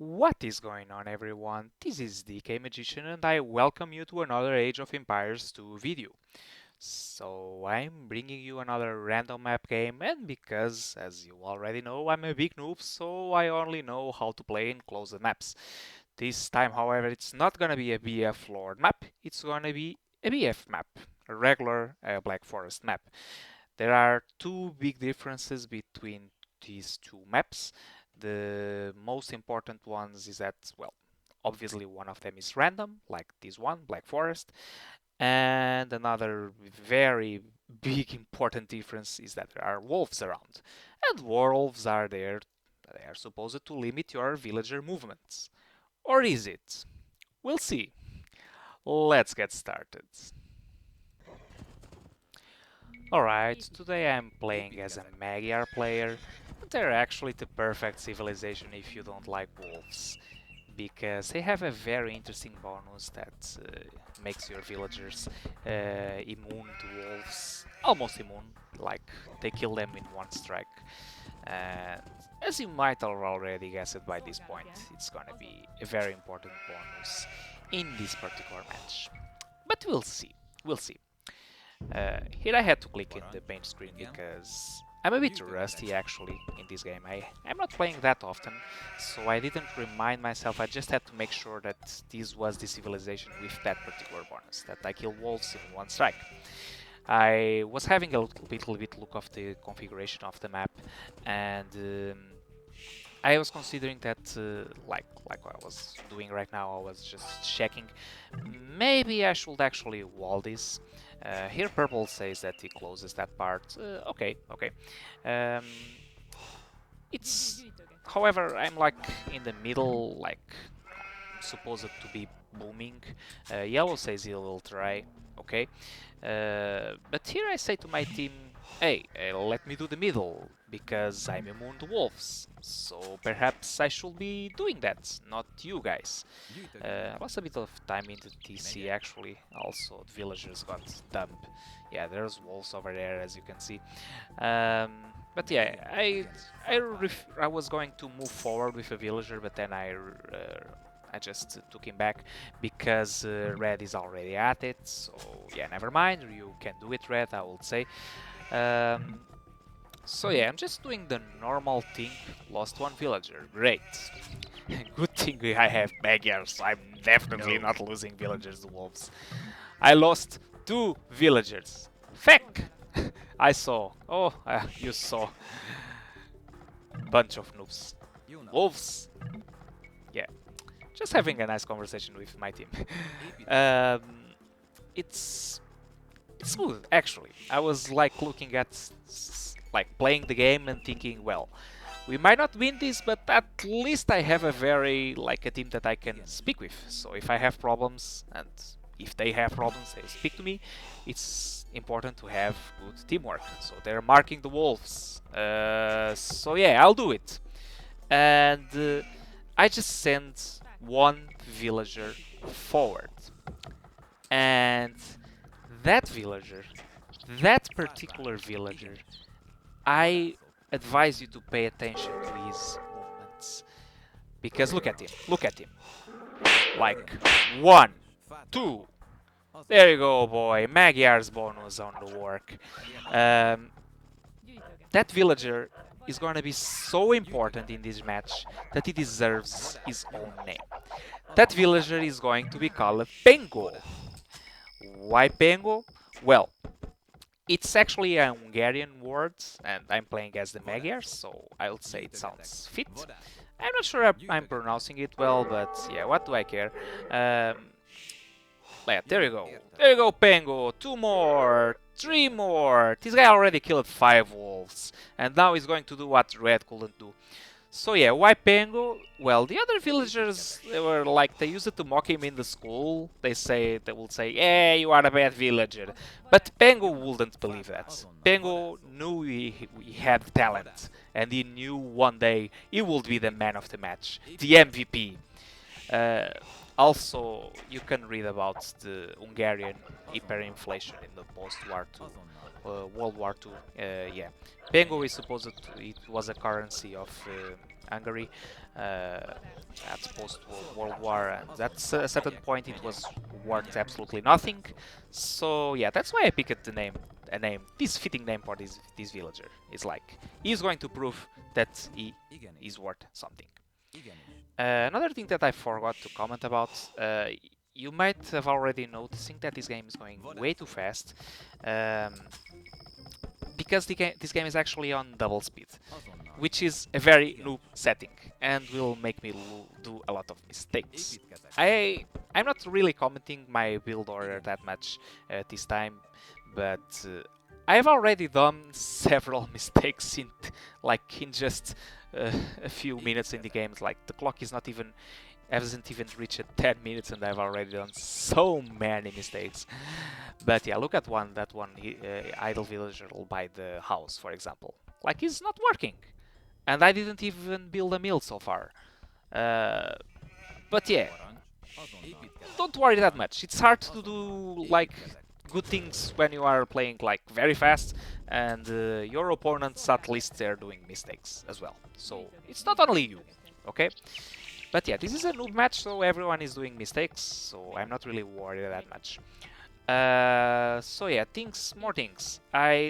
What is going on, everyone? This is DKmagician and I welcome you to another Age of Empires 2 video. So I'm bringing you another random map game, and because, as you already know, I'm a big noob, so I only know how to play in closed maps. This time, however, it's not gonna be a BF Lord map, it's gonna be a BF map, a regular Black Forest map. There are two big differences between these two maps. The most important ones is that, well, obviously one of them is random, like this one, Black Forest, and another very big important difference is that there are wolves around. And wolves are there, they are supposed to limit your villager movements. Or is it? We'll see. Let's get started. Alright, today I'm playing as a Magyar player. They're actually the perfect civilization if you don't like wolves, because they have a very interesting bonus that makes your villagers immune to wolves, almost immune, like they kill them in one strike. And as you might have already guessed by this point, it's gonna be a very important bonus in this particular match. But we'll see. Here I had to click in the paint screen because I'm a bit rusty actually in this game. I'm not playing that often, so I didn't remind myself. I just had to make sure that this was the civilization with that particular bonus, that I kill wolves in one strike. I was having a little bit look of the configuration of the map, and I was considering that, like what I was doing right now, I was just checking. Maybe I should actually wall this. Here purple says that he closes that part. Okay. Um, it's, however, I'm like in the middle, like supposed to be booming. Yellow says he will try. Okay. But here I say to my team, hey, let me do the middle, because I'm immune to wolves. So perhaps I should be doing that, not you guys. I lost a bit of time into TC actually. Also, the villagers got dumped. Yeah, there's wolves over there, as you can see. But yeah, I was going to move forward with a villager, but then I just took him back because Red is already at it. So yeah, never mind. You can do it, Red, I would say. Um, so yeah, I'm just doing the normal thing. Lost one villager. Great. Good thing I have Magyars. I'm definitely not losing villagers to wolves. I lost two villagers. Feck! I saw. Oh, you saw. Bunch of noobs. Wolves. Yeah. Just having a nice conversation with my team. um, it's smooth, actually. I was like looking at like playing the game and thinking, well, we might not win this, but at least I have a very like a team that I can speak with. So if I have problems and if they have problems, they speak to me. It's important to have good teamwork. So they're marking the wolves. So yeah, I'll do it. And I just send one villager forward. And that villager, that particular villager, I advise you to pay attention to his movements. Because look at him. Like, one, two. There you go, boy. Magyar's bonus on the work. That villager is going to be so important in this match that he deserves his own name. That villager is going to be called Pengo. Why Pengo? Well, it's actually a Hungarian word, and I'm playing as the Magyars, so I would say it sounds fit. I'm not sure I'm pronouncing it well, but yeah, what do I care? Yeah, there you go. There you go, Pengo. Two more. Three more. This guy already killed 5 wolves, and now he's going to do what Red couldn't do. So yeah, why Pengo? Well, the other villagers, they were like, they used it to mock him in the school. They will say, yeah, you are a bad villager. But Pengo wouldn't believe that. Pengo knew he had talent, and he knew one day he would be the man of the match, the MVP. Uh, Also, you can read about the Hungarian hyperinflation in the post-War II, World War II. Yeah, Pengo is supposed to, it was a currency of Hungary. That's post-World War, and at a certain point it was worth absolutely nothing. So yeah, that's why I picked this fitting name for this villager. It's like he's going to prove that he is worth something. Another thing that I forgot to comment about, you might have already noticing that this game is going way too fast, um, because this game is actually on double speed, which is a very noob setting and will make me do a lot of mistakes. I'm not really commenting my build order that much this time, but I've already done several mistakes in just a few minutes in the game. Like the clock is not even hasn't even reached 10 minutes and I've already done so many mistakes. But yeah, look at that one idle villager by the house, for example. Like, it's not working. And I didn't even build a mill so far. But yeah, don't worry that much. It's hard to do, like, good things when you are playing, like, very fast, and your opponents, at least, they're doing mistakes as well. So, it's not only you, okay? But yeah, this is a noob match, so everyone is doing mistakes, so I'm not really worried that much. So yeah, more things.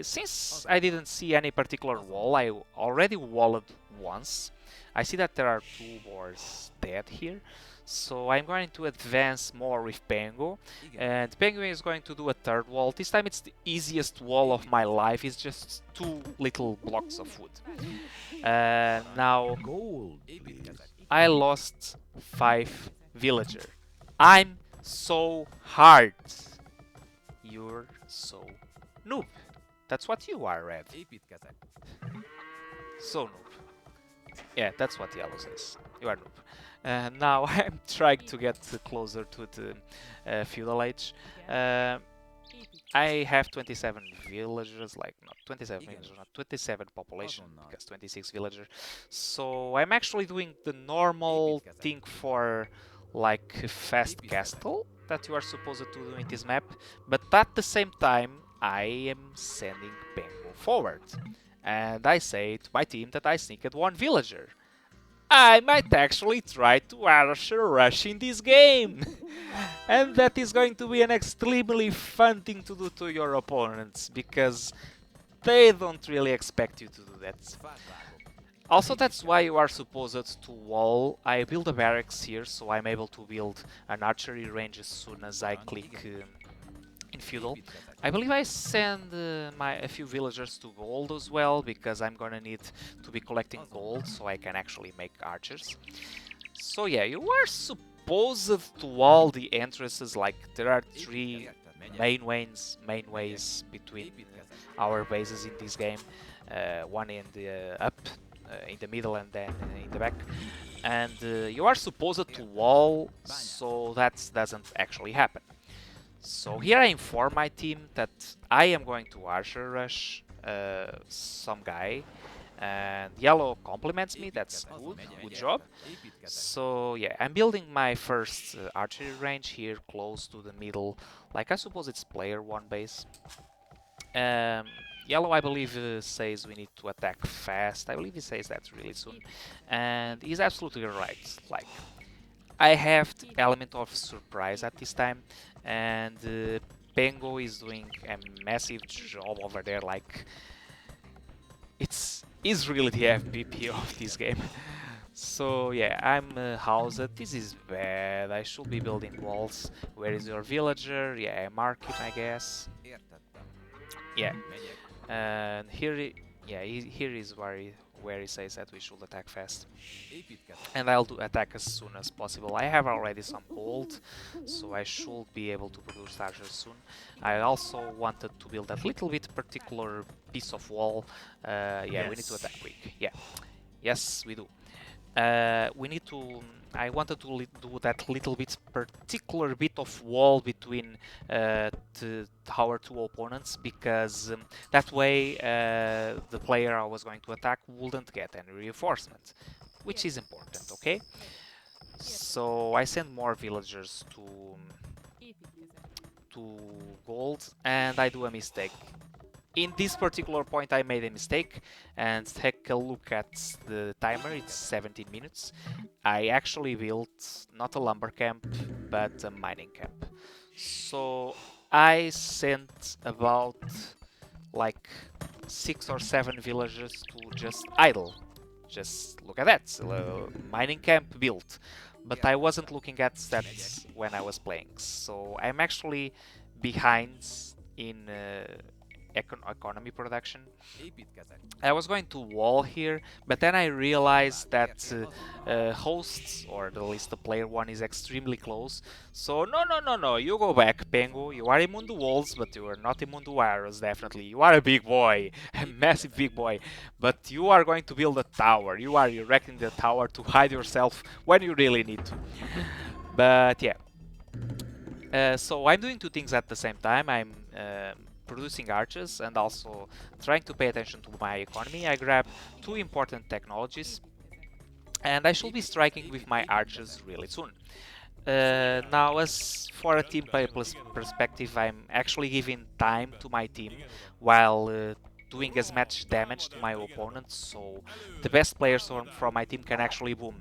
Since I didn't see any particular wall, I already walled once. I see that there are 2 boars dead here, so I'm going to advance more with Pengo, and Pengo is going to do a 3rd wall. This time it's the easiest wall of my life, it's just 2 little blocks of wood. Now, I lost 5 villager. I'm so hard. You're so noob. That's what you are, Red. So noob. Yeah, that's what Yellow says. You are noob. Now I'm trying to get closer to the feudal age. I have 27 villagers, like not 27 villagers, not 27 population, because 26 villagers. So I'm actually doing the normal thing for like a fast castle that you are supposed to do in this map, but at the same time I am sending Pengo forward. And I say to my team that I sneaked 1 villager. I might actually try to Archer Rush in this game. And that is going to be an extremely fun thing to do to your opponents, because they don't really expect you to do that. Also, that's why you are supposed to wall. I build a barracks here, so I'm able to build an archery range as soon as I click in feudal. I believe I send a few villagers to gold as well, because I'm gonna need to be collecting gold so I can actually make archers. So yeah, you are supposed to wall the entrances. Like, there are 3 main ways between our bases in this game. One in the up, in the middle, and then in the back. And you are supposed to wall so that doesn't actually happen. So here I inform my team that I am going to Archer Rush some guy, and Yellow compliments me. That's good job. So yeah, I'm building my first archery range here close to the middle, like I suppose it's player 1 base. Yellow, I believe, says we need to attack fast. I believe he says that really soon, and he's absolutely right. Like, I have the element of surprise at this time, and Pengo is doing a massive job over there. Like, is really the MVP of this game. So yeah, I'm housed. This is bad. I should be building walls. Where is your villager? Yeah, I mark him, I guess. Yeah, and here, here is where he says that we should attack fast. And I'll attack as soon as possible. I have already some gold, so I should be able to produce archers soon. I also wanted to build that little bit particular piece of wall. Yeah, yes. We need to attack quick. Yeah, yes, we do. We need to. I wanted to do that little bit particular bit of wall between our 2 opponents, because that way the player I was going to attack wouldn't get any reinforcement, which is important, okay? So I send more villagers to gold, and I do a mistake. in this particular point I made a mistake, and take a look at the timer, it's 17 minutes. I actually built not a lumber camp, but a mining camp. So I sent about like 6 or 7 villagers to just idle. Just look at that, mining camp built. But I wasn't looking at stats when I was playing, so I'm actually behind in economy production. I was going to wall here, but then I realized that hosts, or at least the player one, is extremely close. So no, you go back, Pengo. You are immune to walls, but you are not immune to arrows, definitely. You are a big boy, a massive big boy. But you are going to build a tower. You are erecting the tower to hide yourself when you really need to. But yeah. So I'm doing two things at the same time. I'm producing archers and also trying to pay attention to my economy. I grab two important technologies, and I should be striking with my archers really soon. Now, as for a team play perspective, I'm actually giving time to my team while doing as much damage to my opponents, so the best players from my team can actually boom.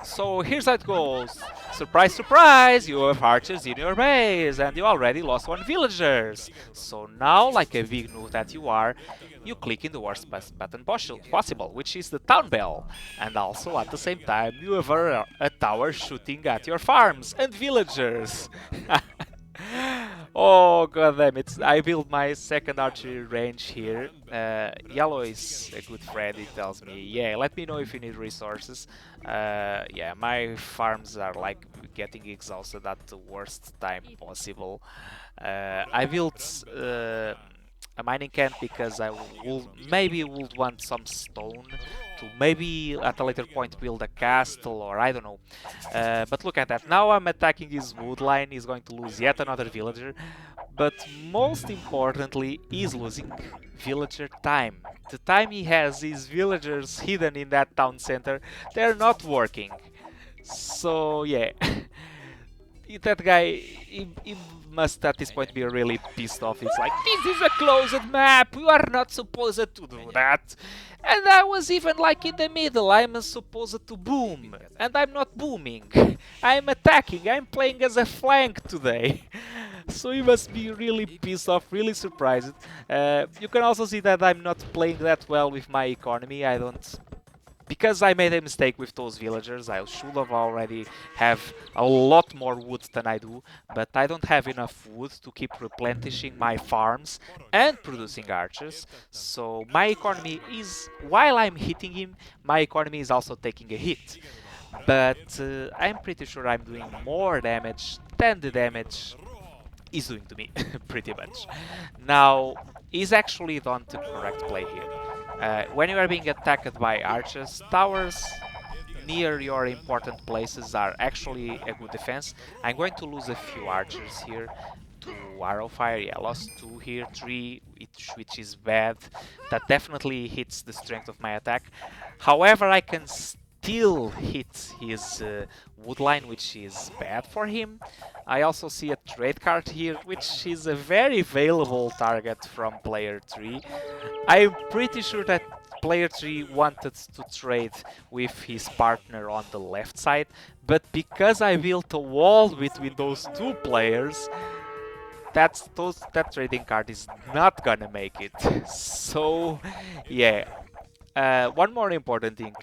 So here's how it goes. Surprise, surprise! You have archers in your base, and you already lost 1 villagers. So now, like a big noob that you are, you click in the worst button possible, which is the town bell. And also, at the same time, you have a tower shooting at your farms and villagers. Oh god damn it, I built my second archery range here. Yellow is a good friend, he tells me, yeah, let me know if you need resources. Yeah, my farms are like getting exhausted at the worst time possible. I built a mining camp because I would want some stone to maybe at a later point build a castle, or I don't know. But look at that, now I'm attacking his wood line, he's going to lose yet another villager. But most importantly, he's losing villager time. The time he has his villagers hidden in that town center, they're not working. So yeah, that guy, he must at this point be really pissed off. It's like, this is a closed map, you are not supposed to do that. And I was even like in the middle, I'm supposed to boom, and I'm not booming. I'm attacking, I'm playing as a flank today. So he must be really pissed off, really surprised. You can also see that I'm not playing that well with my economy. I don't... Because I made a mistake with those villagers, I should have already have a lot more wood than I do, but I don't have enough wood to keep replenishing my farms and producing archers. So my economy is, while I'm hitting him, my economy is also taking a hit. But I'm pretty sure I'm doing more damage than the damage is doing to me, pretty much. Now, is actually done the correct play here. When you are being attacked by archers, towers near your important places are actually a good defense. I'm going to lose a few archers here to arrow fire. Yeah, I lost 2 here, 3, which is bad. That definitely hits the strength of my attack. However, I can still hit his wood line, which is bad for him. I also see a trade card here, which is a very valuable target from player 3. I'm pretty sure that player 3 wanted to trade with his partner on the left side, but because I built a wall between those two players, that trading card is not gonna make it. So yeah. One more important thing,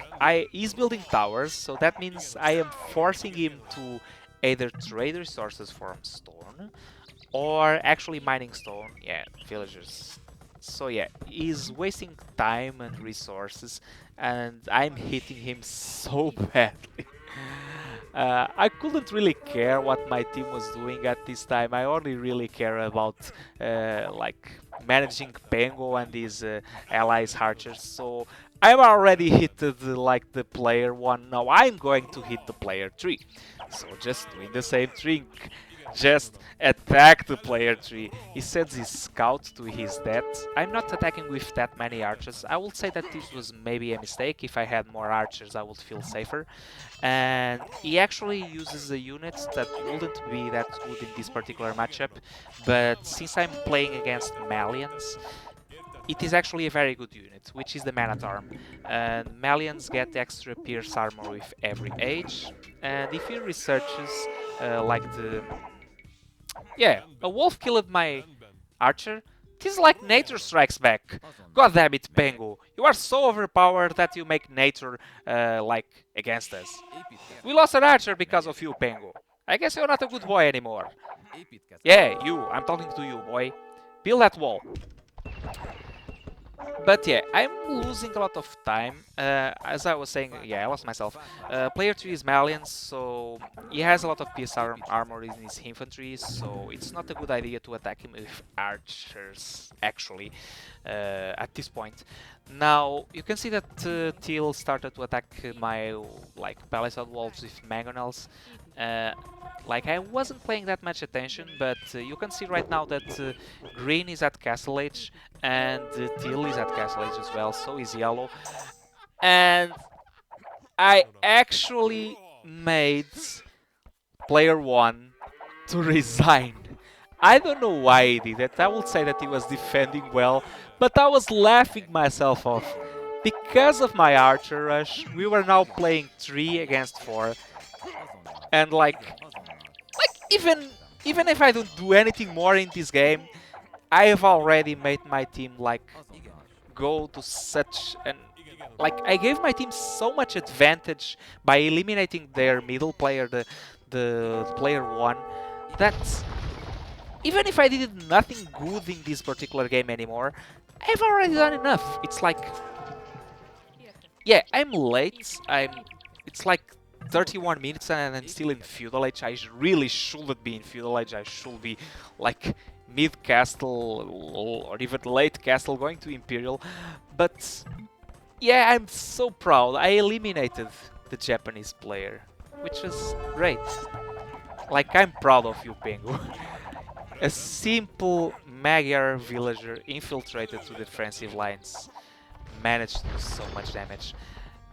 he's building towers, so that means I am forcing him to either trade resources from stone or actually mining stone. Yeah, villagers. So yeah, he's wasting time and resources, and I'm hitting him so badly. I couldn't really care what my team was doing at this time. I only really care about like managing Pengo and his allies archers. So I'm already hit like the player 1. Now I'm going to hit the player 3. So just doing the same thing. Just attack the player 3. He sends his scout to his death. I'm not attacking with that many archers. I would say that this was maybe a mistake. If I had more archers, I would feel safer. And he actually uses a unit that wouldn't be that good in this particular matchup. But since I'm playing against Malians, it is actually a very good unit, which is the Manatarm. And Malians get extra pierce armor with every age. And if he researches, like the... Yeah, a wolf killed my archer. Tis like nature strikes back. God damn it, Pengo. You are so overpowered that you make nature, like, against us. We lost an archer because of you, Pengo. I guess you're not a good boy anymore. Yeah, you. I'm talking to you, boy. Build that wall. But yeah, I'm losing a lot of time. As I was saying, yeah, I lost myself. Player 3 is Malian, so he has a lot of PS armor in his infantry, so it's not a good idea to attack him with archers, actually, at this point. Now, you can see that Teal started to attack my, like, palisade walls with mangonels. Like, I wasn't paying that much attention, but you can see right now that green is at Castle Age, and teal is at Castle Age as well, so is yellow. And I actually made player 1 to resign. I don't know why he did it. I would say that he was defending well, but I was laughing myself off. Because of my archer rush, we were now playing 3 against 4. And like even if I don't do anything more in this game, I have already made my team like go to such an like I gave my team so much advantage by eliminating their middle player, the player 1, that even if I did nothing good in this particular game anymore, I've already done enough. It's like, yeah, I'm late. It's like 31 minutes and I'm still in Feudal Age. I really shouldn't be in Feudal Age. I should be like mid castle or even late castle going to Imperial. But yeah, I'm so proud. I eliminated the Japanese player, which was great. Like, I'm proud of you, Pengo. A simple Magyar villager infiltrated to defensive lines managed to do so much damage.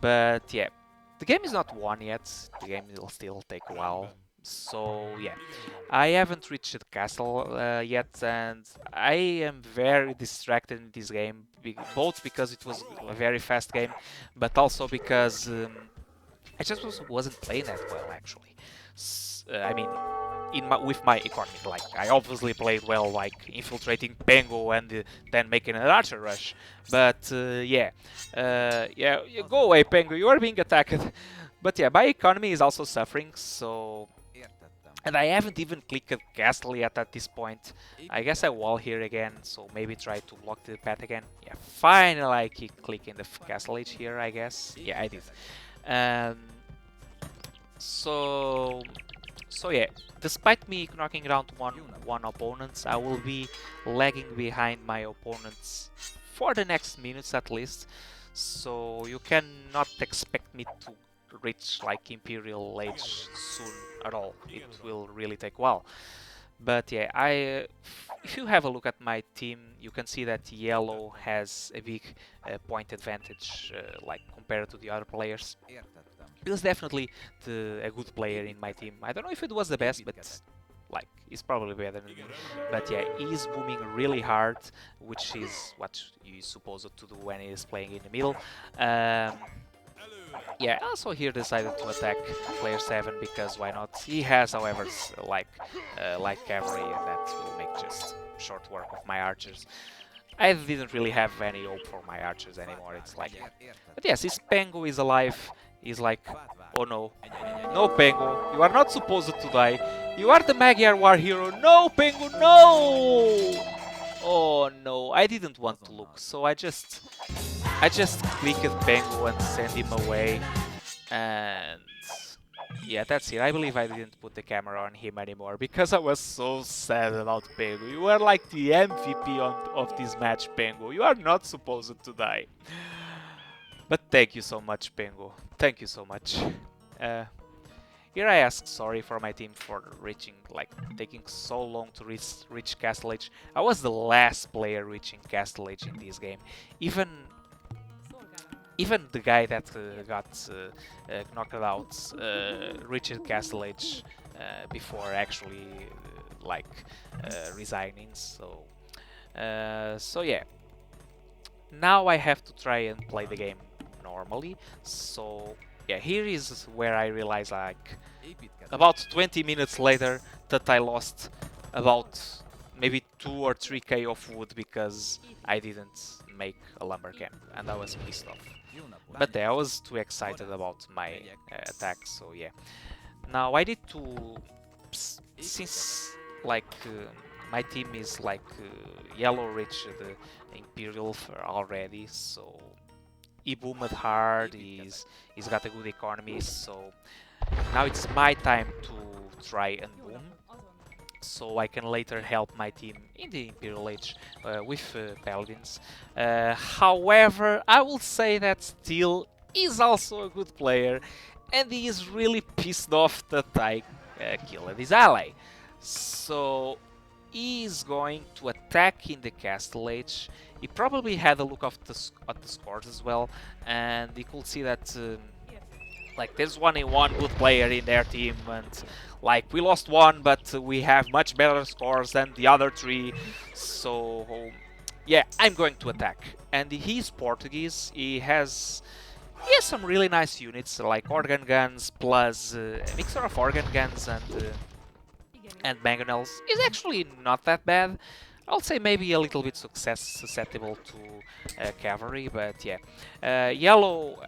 But yeah, the game is not won yet. The game will still take a while. So yeah, I haven't reached the castle yet, and I am very distracted in this game, both because it was a very fast game, but also because I just wasn't playing that well, actually. I mean, with my economy, like, I obviously played well, like, infiltrating Pengo and then making an archer rush. But yeah, go away, Pengo, you are being attacked. But yeah, my economy is also suffering, so... And I haven't even clicked castle yet at this point. I guess I wall here again, so maybe try to block the path again. Yeah, finally I keep clicking the castle age here, I guess. Yeah, I did. So yeah, despite me knocking around one opponents, I will be lagging behind my opponents for the next minutes at least. So you cannot expect me to reach like Imperial Age soon at all. It will really take a while. But yeah, if you have a look at my team, you can see that yellow has a big point advantage, like compared to the other players. He was definitely a good player in my team. I don't know if it was the best, but like, he's probably better than me. But yeah, he's booming really hard, which is what you're supposed to do when he's playing in the middle. Yeah, also here decided to attack player 7 because why not? He has, however, like cavalry, and that will make just short work of my archers. I didn't really have any hope for my archers anymore. It's like, but yes, his Pengo is alive. He's like, oh no, no Pengo, you are not supposed to die. You are the Magyar war hero. No Pengo, no! Oh no, I didn't want to look, so I just clicked Pengo and sent him away, and yeah, that's it. I believe I didn't put the camera on him anymore because I was so sad about Pengo. You are like the MVP of this match, Pengo. You are not supposed to die. But thank you so much, Pengo. Thank you so much. Here I ask sorry for my team for taking so long to reach Castle Age. I was the last player reaching Castle Age in this game. Even the guy that got knocked out reached Castle Age before actually resigning. So yeah. Now I have to try and play the game normally. So yeah, here is where I realize, like, about 20 minutes later, that I lost about maybe 2 or 3k of wood because I didn't make a lumber camp, and I was pissed off. But yeah, I was too excited about my attack, so yeah. Now I need to, since like my team is like yellow rich the Imperial already, so he boomed hard, he's got a good economy, so now it's my time to try and boom, so I can later help my team in the Imperial Age with Paladins. However, I will say that Steel is also a good player, and he is really pissed off that I killed his ally. So he is going to attack in the Castle Age. He probably had a look at the scores as well, and he could see that like there's only one good player in their team, and like we lost one, but we have much better scores than the other three. So yeah, I'm going to attack. And he's Portuguese. He has some really nice units like organ guns plus a mixture of organ guns and mangonels. Is actually not that bad. I'll say maybe a little bit susceptible to cavalry, but yeah. Yellow,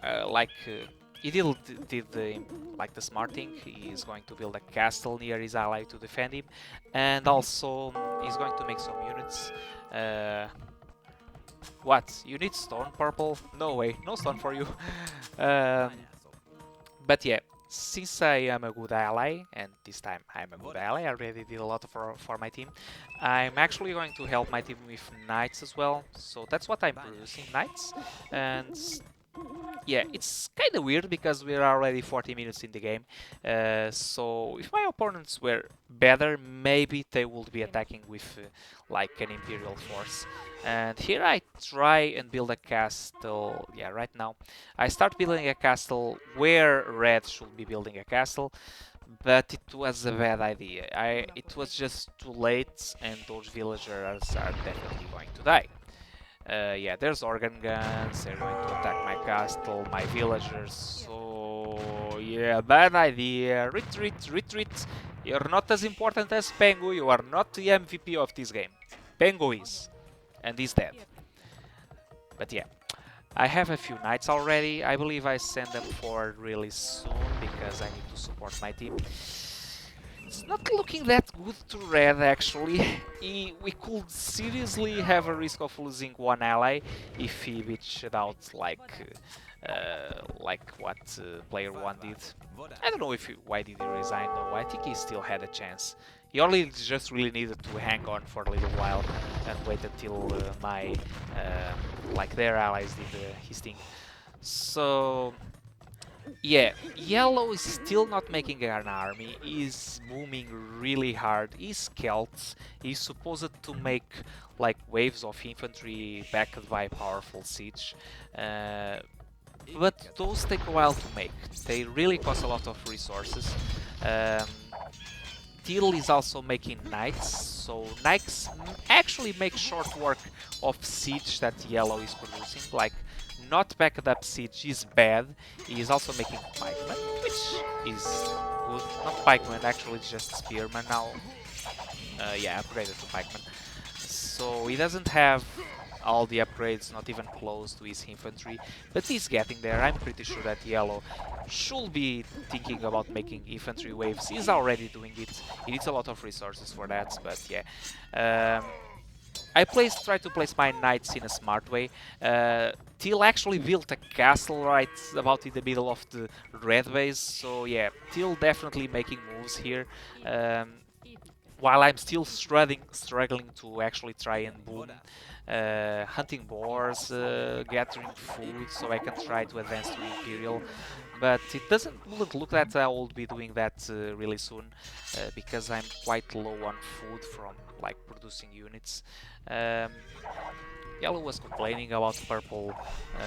he did the like the smart thing. He is going to build a castle near his ally to defend him, and also he's going to make some units. Uh, what? You need stone purple? No way, no stone for you. um, but yeah, since I am a good ally, and this time I'm a good ally, I already did a lot for my team, I'm actually going to help my team with knights as well, so that's what I'm producing, knights. And yeah, it's kind of weird because we're already 40 minutes in the game, so if my opponents were better, maybe they would be attacking with like an Imperial force. And here I try and build a castle. Yeah, right now I start building a castle where red should be building a castle, but it was a bad idea. It was just too late, and those villagers are definitely going to die. Yeah, there's organ guns, they're going to attack my castle, my villagers, so yeah, bad idea. Retreat, retreat. You're not as important as Pengo, you are not the MVP of this game. Pengo is, and he's dead. But yeah, I have a few knights already. I believe I send them forward really soon because I need to support my team. It's not looking that good to red, actually. We could seriously have a risk of losing one ally if he bitched out like what player 1 did. I don't know why did he resign though. I think he still had a chance. He only just really needed to hang on for a little while and wait until like their allies did his thing. So yeah, yellow is still not making an army. He's booming really hard. He's Celts. He's supposed to make like waves of infantry backed by powerful siege. But those take a while to make. They really cost a lot of resources. Um, Teal is also making knights, so knights actually make short work of siege that yellow is producing. Like, not backed up siege is bad. He is also making pikemen, which is good. Not pikemen, actually it's just spearmen now. Yeah, upgraded to pikemen. So he doesn't have all the upgrades, not even close to his infantry, but he's getting there. I'm pretty sure that yellow should be thinking about making infantry waves. He's already doing it. He needs a lot of resources for that, but yeah. I try to place my knights in a smart way. Teal actually built a castle right about in the middle of the red base, so yeah, Teal definitely making moves here. While I'm still struggling to actually try and boom, hunting boars, gathering food, so I can try to advance to Imperial. But it wouldn't look that I will be doing that really soon, because I'm quite low on food from like producing units. Um, Yellow was complaining about purple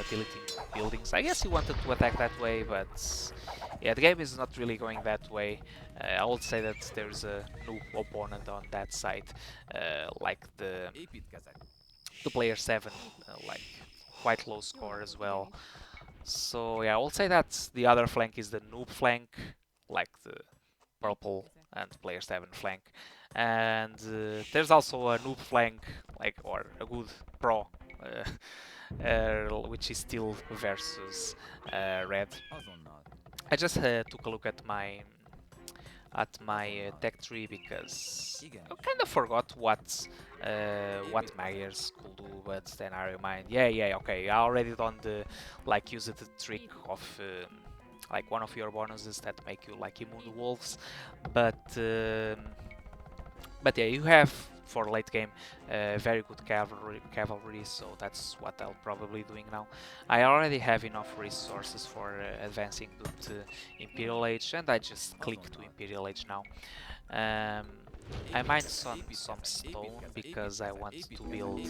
deleting buildings. I guess he wanted to attack that way, but yeah, the game is not really going that way. I would say that there's a new opponent on that side, like the player 7, like quite low score as well. So yeah, I will say that the other flank is the noob flank, like the purple and player 7 flank. And there's also a noob flank, like, or a good pro, which is still versus red. I just took a look at my tech tree because I kind of forgot what Magyars could do, but then I remind, yeah, okay, I already done the like use the trick of like one of your bonuses that make you like immune to wolves, but yeah, you have for late game very good cavalry, so that's what I'll probably doing now. I already have enough resources for advancing to Imperial Age, and I just click to Imperial Age now. I mined some stone because I want to build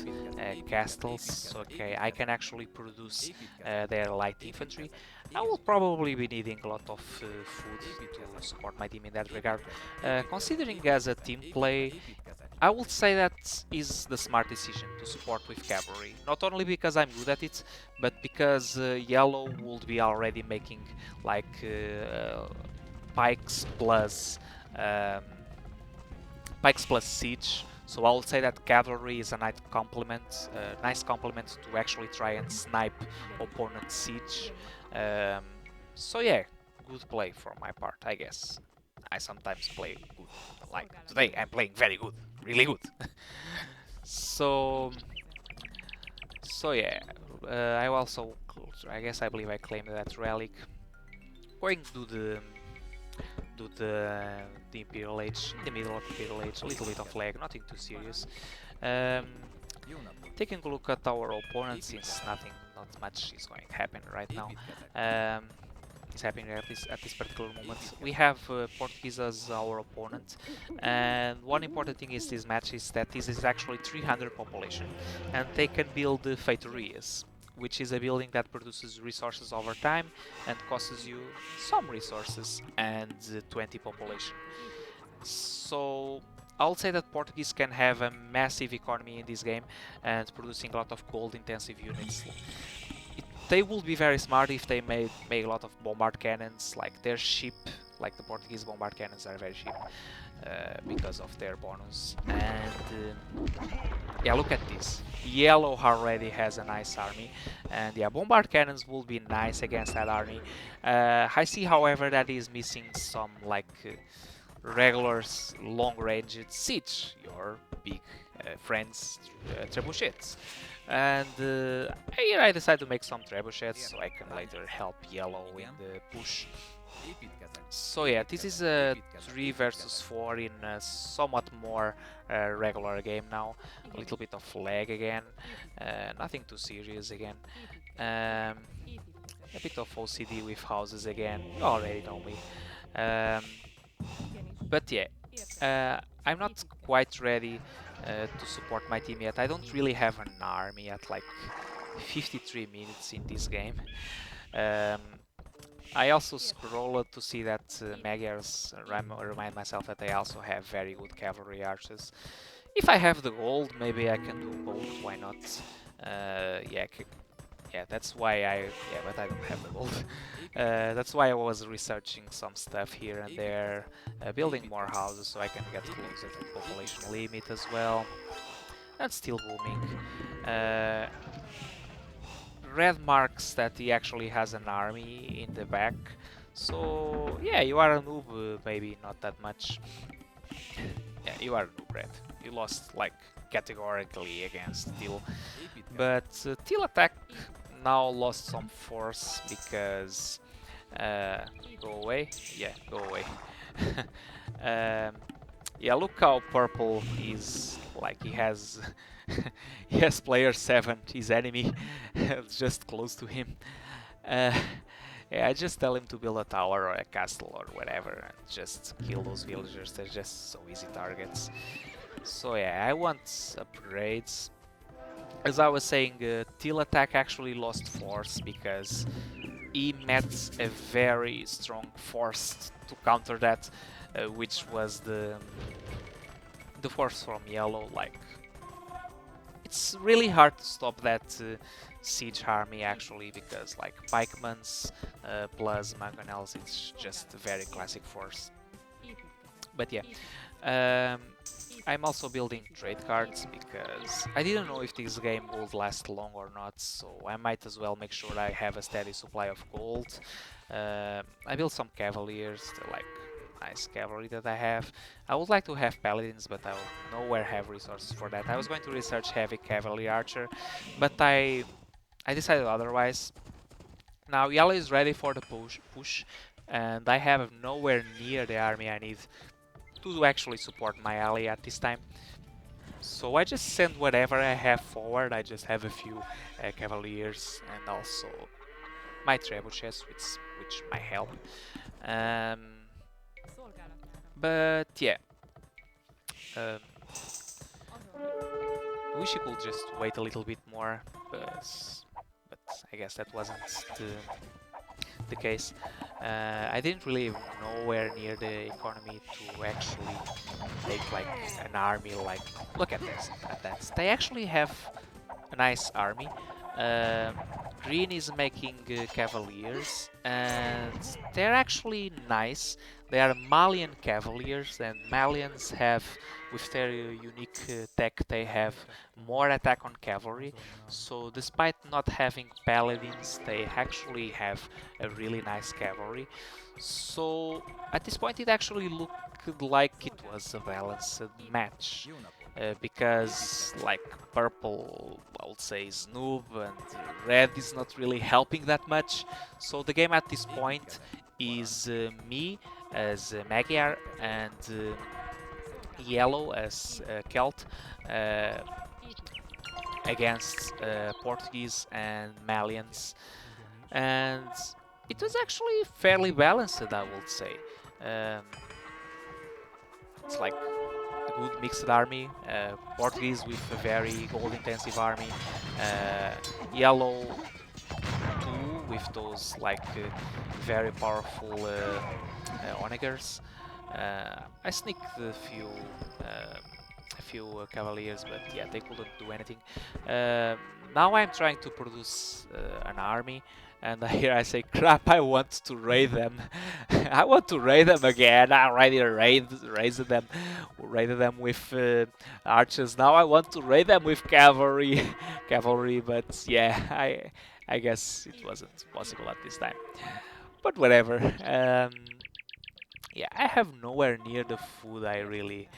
castles. Okay, I can actually produce their light infantry. I will probably be needing a lot of food to support my team in that regard. Considering as a team play, I would say that is the smart decision to support with cavalry. Not only because I'm good at it, but because yellow would be already making like pikes plus um, siege. So I would say that cavalry is a nice complement to actually try and snipe opponent's siege. So yeah, good play for my part, I guess. I sometimes play good. Like today, I'm playing very good, really good. so yeah, I believe I claimed that relic. Going to the Imperial Age, in the middle of Imperial Age, a little bit of lag, nothing too serious. Taking a look at our opponent, since not much is going to happen right now. Is happening at this particular moment. We have Portuguese as our opponent, and one important thing is this match is that this is actually 300 population, and they can build Feitorias, which is a building that produces resources over time and costs you some resources and 20 population. So I'll say that Portuguese can have a massive economy in this game and producing a lot of gold intensive units. They would be very smart if they made a lot of bombard cannons, like they're cheap, like the Portuguese bombard cannons are very cheap because of their bonus. And yeah, look at this. Yellow already has a nice army, and yeah, bombard cannons will be nice against that army. I see, however, that he's missing some like regular long-range siege, your big friends trebuchets. And here I decided to make some trebuchets so I can later help yellow in the push. So yeah, this is a 3 versus 4 in a somewhat more regular game now. A little bit of lag again, nothing too serious again. A bit of OCD with houses again, you already know me. But yeah, I'm not quite ready to support my team yet. I don't really have an army at like 53 minutes in this game. I also scrolled to see that Magyars remind myself that they also have very good cavalry archers. If I have the gold, maybe I can do both, why not? Yeah, that's why but I don't have the gold. That's why I was researching some stuff here and there, building more houses so I can get closer to the population limit as well. That's still booming. Red marks that he actually has an army in the back. So yeah, you are a noob, maybe not that much. Yeah, you are a noob, Red. You lost like categorically against Teal. But Teal attack now lost some force because go away. Yeah, go away. Yeah, look how purple is. Like he has he has player 7, his enemy, just close to him. Yeah, I just tell him to build a tower or a castle or whatever and just kill those villagers. They're just so easy targets. So yeah, I want upgrades. As I was saying, Teal attack actually lost force because he met a very strong force to counter that, which was the force from yellow. Like it's really hard to stop that siege army actually, because like pikemans plus mangonels, it's just a very classic force. But yeah, um, I'm also building trade cards because I didn't know if this game would last long or not, so I might as well make sure I have a steady supply of gold. I built some cavaliers, the like nice cavalry that I have. I would like to have paladins, but I will nowhere have resources for that. I was going to research heavy cavalry archer, but I decided otherwise. Now yellow is ready for the push, and I have nowhere near the army I need to actually support my ally at this time. So I just send whatever I have forward. I just have a few cavaliers and also my trebuchets, which might help. Um, but yeah, um, I wish you could just wait a little bit more, but I guess that wasn't the case. I didn't really nowhere near the economy to actually make like an army. Like, look at this, at that. They actually have a nice army. Uh, Green is making cavaliers, and they're actually nice. They are Malian cavaliers, and Malians have, with their unique tech, they have more attack on cavalry. So despite not having paladins, they actually have a really nice cavalry. So at this point, it actually looked like it was a balanced match. Because like purple, I would say, is noob, and red is not really helping that much. So the game at this point is me as Magyar and yellow as Celt against Portuguese and Malians, and it was actually fairly balanced, I would say. Um, it's like a good mixed army. Portuguese with a very gold intensive army. Yellow too, with those like very powerful onagers. I sneaked a few cavaliers, but yeah, they couldn't do anything. Now I'm trying to produce an army, and here I say, crap, I want to raid them. I want to raid them again. I already raided them with archers. Now I want to raid them with cavalry, cavalry. But yeah, I guess it wasn't possible at this time. But whatever. Yeah, I have nowhere near the food I really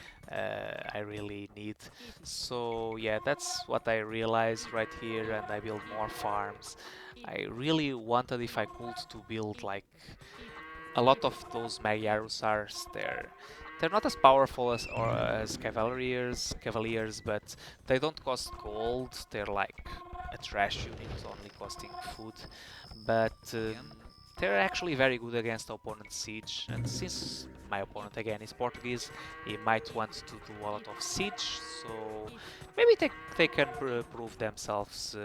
need. So yeah, that's what I realized right here, and I build more farms. I really wanted, if I could, to build like a lot of those Magyarusars. They're not as powerful as cavaliers, but they don't cost gold. They're like a trash unit, only costing food. But they're actually very good against opponent's siege, and since my opponent again is Portuguese, he might want to do a lot of siege, so maybe they can prove themselves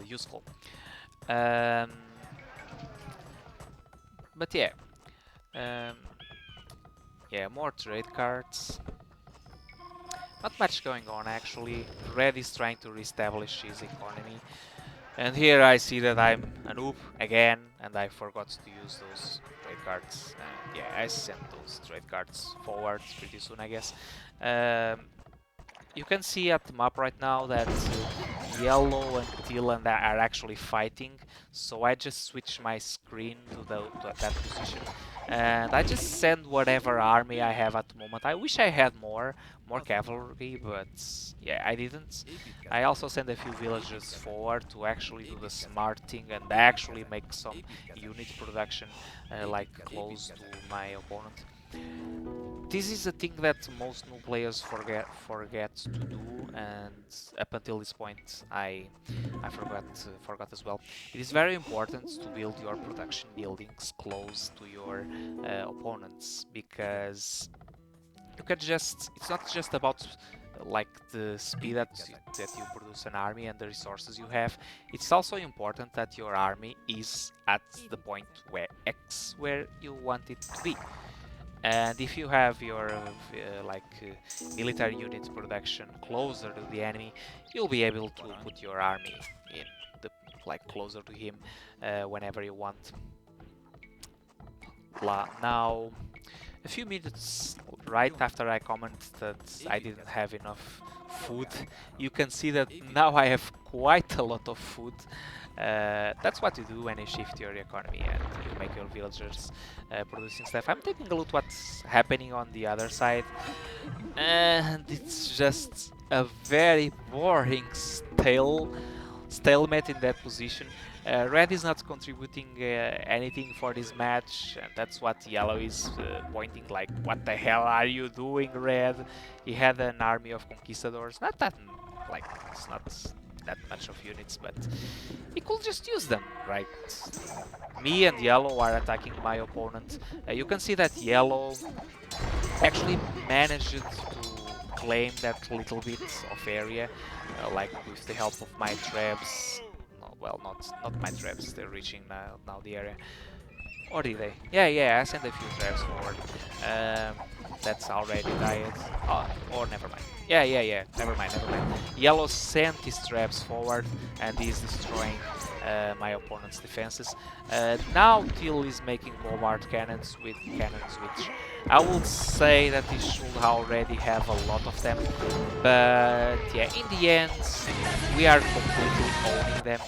useful. Um, but yeah, um, yeah, more trade cards. Not much going on actually. Red is trying to reestablish his economy. And here I see that I'm a noob again, and I forgot to use those trade cards. Yeah, I sent those trade cards forward pretty soon, I guess. You can see at the map right now that yellow and teal are actually fighting. So I just switch my screen to that position, and I just send whatever army I have at the moment. I wish I had more cavalry, but yeah, I didn't. I also send a few villagers forward to actually do the smart thing and actually make some unit production like close to my opponent. This is a thing that most new players forget to do, and up until this point I forgot as well. It is very important to build your production buildings close to your opponents, because you can just, it's not just about like the speed that you produce an army and the resources you have. It's also important that your army is at the point where you want it to be. And if you have your military unit production closer to the enemy, you'll be able to put your army in the closer to him whenever you want. Now, a few minutes right after I comment that I didn't have enough food, you can see that now I have quite a lot of food. That's what you do when you shift your economy and you make your villagers producing stuff. I'm taking a look what's happening on the other side, and it's just a very boring stalemate in that position. Red is not contributing anything for this match, and that's what Yellow is pointing like, what the hell are you doing, Red? He had an army of conquistadors, not that, it's not that much of units, but he could just use them, right? Me and Yellow are attacking my opponent. You can see that Yellow actually managed to claim that little bit of area, with the help of my traps. No, well, not my traps. They're reaching now the area. Or did they? Yeah, I sent a few traps forward. That's already died. Oh, or never mind. Yeah. Never mind. Yellow sent his traps forward, and he's destroying my opponent's defenses. Now Till is making bombard cannons with cannons, which I would say that he should already have a lot of them. But yeah, in the end, we are completely owning them.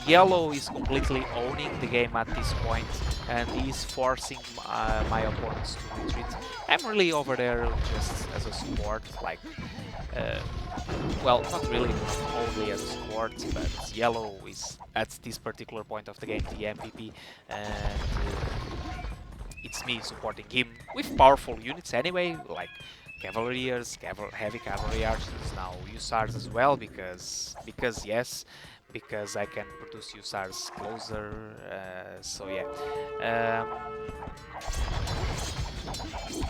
Yellow is completely owning the game at this point, and he's forcing my opponents to retreat. I'm really over there just as a support, well, not really only as a support, but Yellow is at this particular point of the game the MVP, and it's me supporting him with powerful units anyway, like Cavaliers, heavy cavalry archers, now Hussars as well, because yes, because I can produce Hussars closer, so yeah.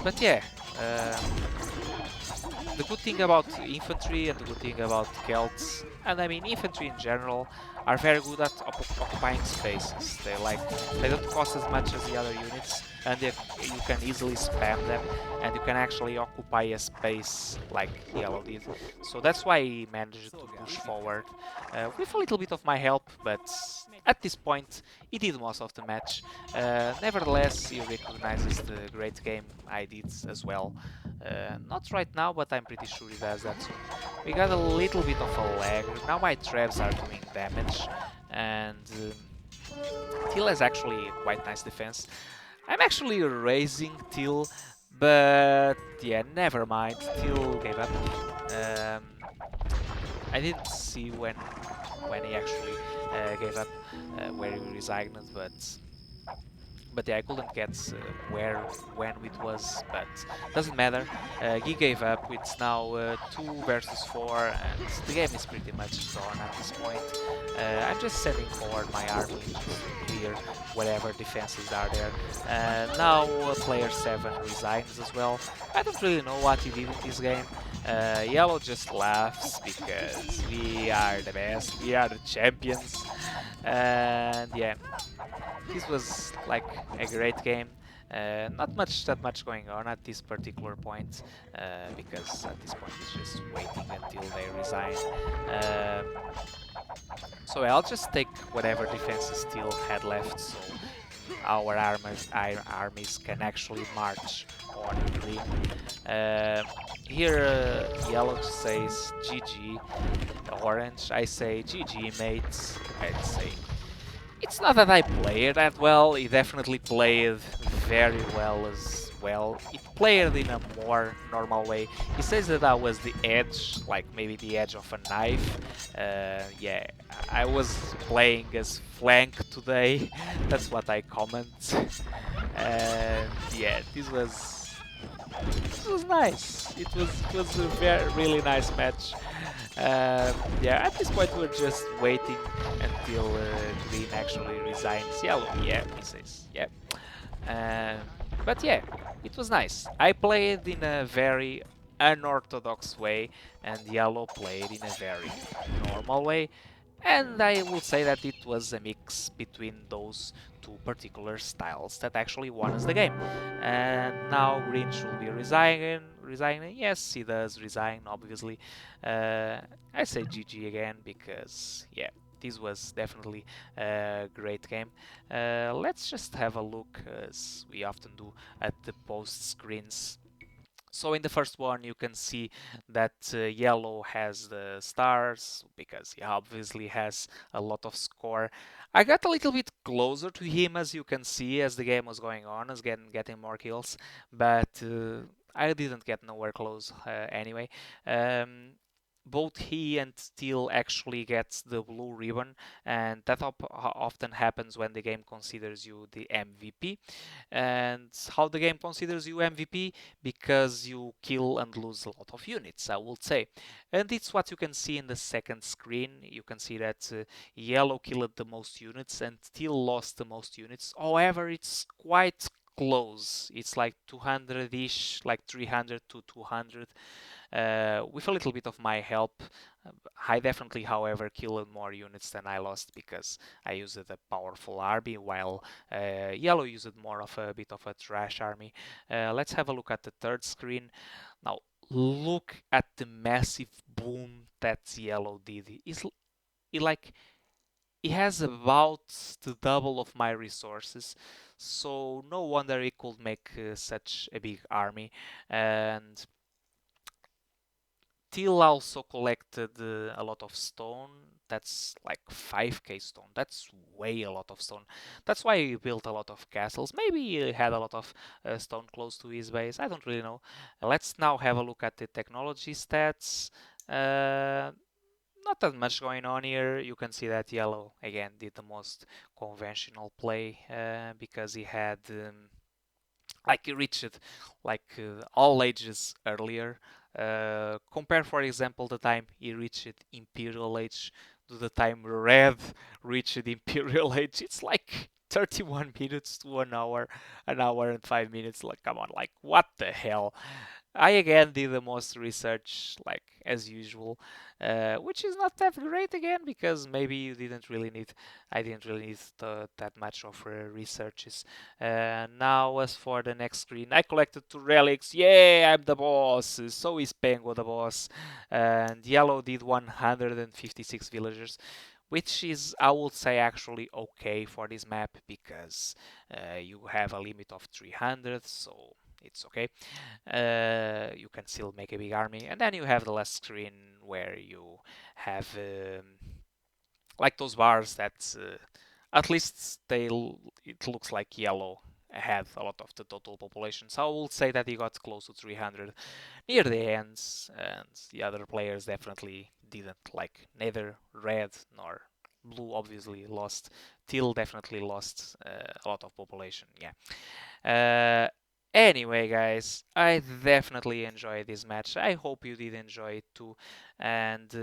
But yeah, the good thing about infantry and the good thing about Celts, and I mean infantry in general, are very good at occupying spaces. They don't cost as much as the other units, and you can easily spam them, and you can actually occupy a space like Yellow did. So that's why he managed to push forward with a little bit of my help, but at this point he did most of the match. Nevertheless, he recognizes the great game I did as well. Not right now, but I'm pretty sure he does that soon. We got a little bit of a lag. Now my traps are doing damage, and Till has actually quite nice defense. I'm actually raising Till, but yeah, never mind. Till gave up. I didn't see when he actually gave up, where he resigned, but yeah, I couldn't get when it was, but doesn't matter. He gave up. It's now 2 versus 4, and the game is pretty much drawn at this point. I'm just sending forward my army to clear whatever defenses are there. Now player 7 resigns as well. I don't really know what he did in this game. Yellow just laughs because we are the best, we are the champions, and yeah. This was like a great game. Not that much going on at this particular point, because at this point it's just waiting until they resign. So I'll just take whatever defenses still had left, so our armies can actually march on green. Here Yellow says GG, Orange I say GG mates. I'd say it's not that I played that well, he definitely played very well as well. He played in a more normal way. He says that I was the edge, like maybe the edge of a knife. Yeah, I was playing as flank today, that's what I comment. And yeah, this was nice. It was a really nice match. Yeah, at this point we're just waiting until Green actually resigns. Yellow, yeah, he says, yeah. But yeah, it was nice. I played in a very unorthodox way, and Yellow played in a very normal way. And I will say that it was a mix between those two particular styles that actually won us the game. And now Green should be resigning. Yes, he does resign, obviously. I say GG again because, yeah, this was definitely a great game. Let's just have a look, as we often do, at the post screens. So in the first one you can see that yellow has the stars because he obviously has a lot of score. I got a little bit closer to him, as you can see, as the game was going on, as getting more kills, but I didn't get nowhere close anyway. Um, Both he and Steel actually gets the blue ribbon, and that often happens when the game considers you the MVP. And how the game considers you MVP? Because you kill and lose a lot of units, I would say. And it's what you can see in the second screen. You can see that yellow killed the most units and Steel lost the most units. However, it's quite close. It's like 200-ish, like 300 to 200 with a little bit of my help. I definitely, however, killed more units than I lost because I used a powerful army, while Yellow used more of a bit of a trash army. Let's have a look at the third screen. Now, look at the massive boom that Yellow did. It like he has about the double of my resources, so no wonder he could make such a big army. And Till also collected a lot of stone. That's like 5k stone. That's way a lot of stone. That's why he built a lot of castles. Maybe he had a lot of stone close to his base. I don't really know. Let's now have a look at the technology stats. Not that much going on here. You can see that Yellow again did the most conventional play because he had like he reached like all ages earlier. Compare, for example, the time he reached Imperial Age to the time Red reached Imperial Age. It's like 31 minutes to an hour and 5 minutes. Like, come on, like what the hell? I again did the most research, like as usual, which is not that great again because maybe you didn't really need, I didn't really need that much of researches. Now, as for the next screen, I collected 2 relics. Yeah, I'm the boss. So is Pengo the boss, and Yellow did 156 villagers, which is, I would say, actually okay for this map because you have a limit of 300, so it's okay. You can still make a big army, and then you have the last screen where you have like those bars that at least it looks like Yellow had a lot of the total population. So I will say that he got close to 300 near the ends, and the other players definitely didn't. Like neither Red nor Blue obviously lost. Teal definitely lost a lot of population. Yeah. Uh, Anyway, guys, I definitely enjoyed this match. I hope you did enjoy it too, and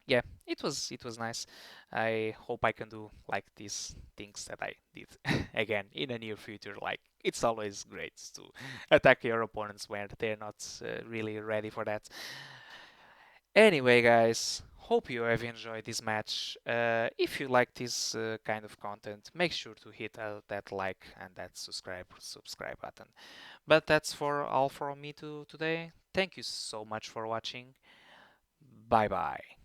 yeah, it was nice. I hope I can do like these things that I did again in the near future. Like it's always great to attack your opponents when they're not really ready for that. Anyway, guys, hope you have enjoyed this match. If you like this kind of content, make sure to hit that like and that subscribe button. But that's for all from me today. Thank you so much for watching. Bye bye.